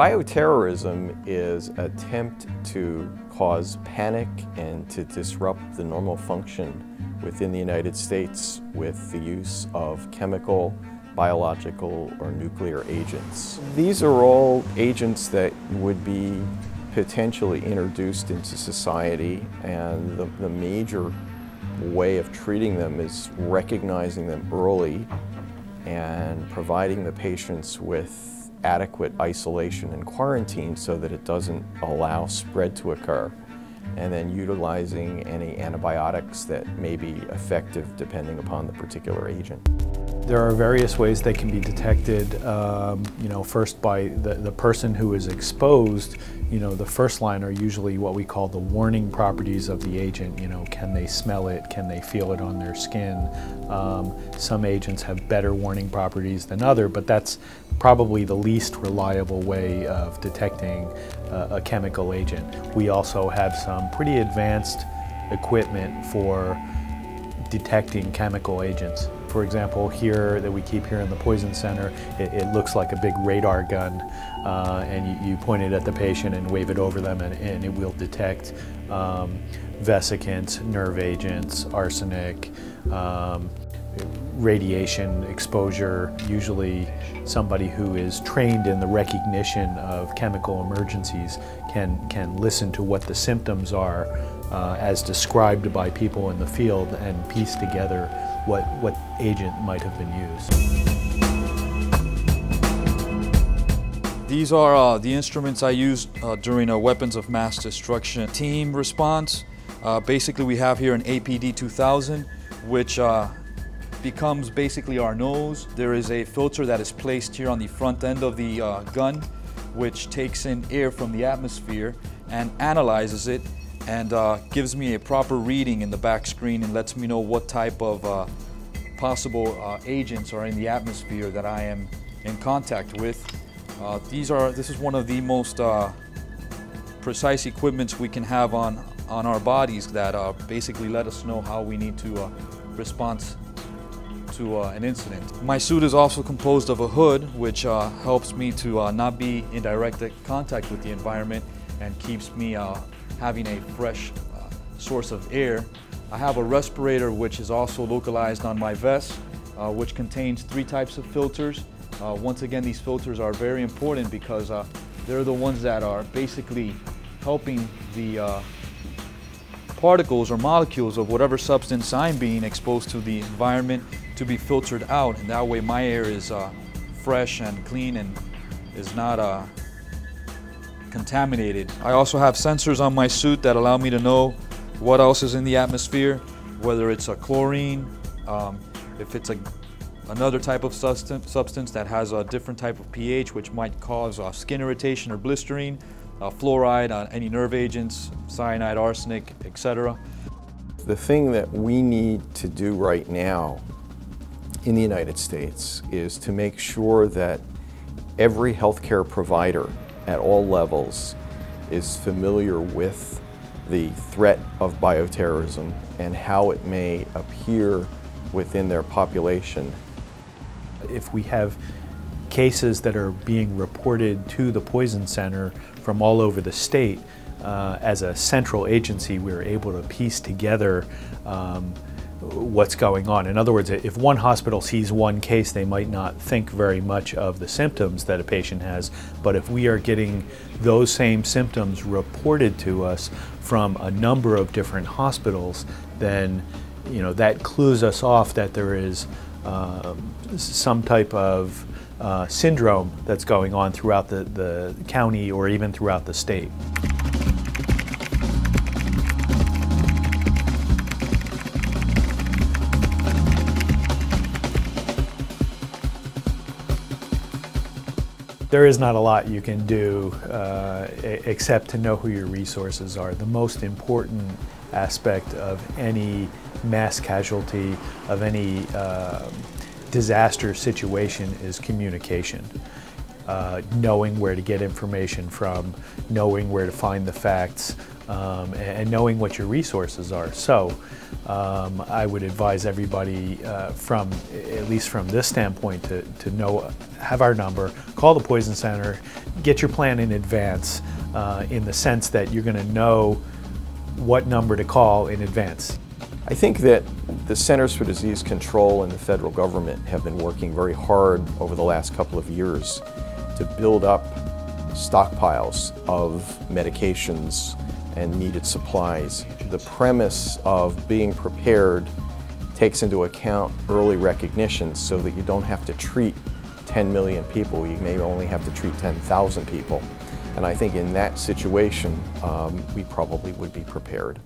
Bioterrorism is an attempt to cause panic and to disrupt the normal function within the United States with the use of chemical, biological, or nuclear agents. These are all agents that would be potentially introduced into society, and the major way of treating them is recognizing them early and providing the patients with adequate isolation and quarantine so that it doesn't allow spread to occur, and then utilizing any antibiotics that may be effective depending upon the particular agent. There are various ways they can be detected, first by the person who is exposed. The first line are usually what we call the warning properties of the agent. Can they smell it? Can they feel it on their skin? Some agents have better warning properties than others, but that's probably the least reliable way of detecting a chemical agent. We also have some pretty advanced equipment for detecting chemical agents. For example, here that we keep here in the Poison Center, it looks like a big radar gun, and you point it at the patient and wave it over them, and it will detect vesicants, nerve agents, arsenic, radiation exposure. Usually somebody who is trained in the recognition of chemical emergencies can listen to what the symptoms are as described by people in the field and piece together what agent might have been used. These are the instruments I use during a weapons of mass destruction team response. Basically, we have here an APD 2000, which becomes basically our nose. There is a filter that is placed here on the front end of the gun, which takes in air from the atmosphere and analyzes it and gives me a proper reading in the back screen and lets me know what type of possible agents are in the atmosphere that I am in contact with. This is one of the most precise equipments we can have on our bodies that basically let us know how we need to respond to an incident. My suit is also composed of a hood, which helps me to not be in direct contact with the environment and keeps me having a fresh source of air. I have a respirator which is also localized on my vest, which contains 3 types of filters. Once again, these filters are very important because they're the ones that are basically helping the particles or molecules of whatever substance I'm being exposed to the environment to be filtered out, and that way my air is fresh and clean and is not contaminated. I also have sensors on my suit that allow me to know what else is in the atmosphere, whether it's a chlorine, if it's another type of substance that has a different type of pH which might cause skin irritation or blistering, fluoride, any nerve agents, cyanide, arsenic, etc. The thing that we need to do right now in the United States is to make sure that every healthcare provider at all levels is familiar with the threat of bioterrorism and how it may appear within their population. If we have cases that are being reported to the Poison Center from all over the state, as a central agency, we're able to piece together what's going on. In other words, if one hospital sees one case, they might not think very much of the symptoms that a patient has, but if we are getting those same symptoms reported to us from a number of different hospitals, then that clues us off that there is some type of syndrome that's going on throughout the county or even throughout the state. There is not a lot you can do except to know who your resources are. The most important aspect of any mass casualty, of any disaster situation, is communication. knowing where to get information from, knowing where to find the facts, and knowing what your resources are. So I would advise everybody at least from this standpoint, to know, have our number, call the Poison Center, get your plan in advance, in the sense that you're going to know what number to call in advance. I think that the Centers for Disease Control and the federal government have been working very hard over the last couple of years to build up stockpiles of medications and needed supplies. The premise of being prepared takes into account early recognition so that you don't have to treat 10 million people. You may only have to treat 10,000 people. And I think in that situation, we probably would be prepared.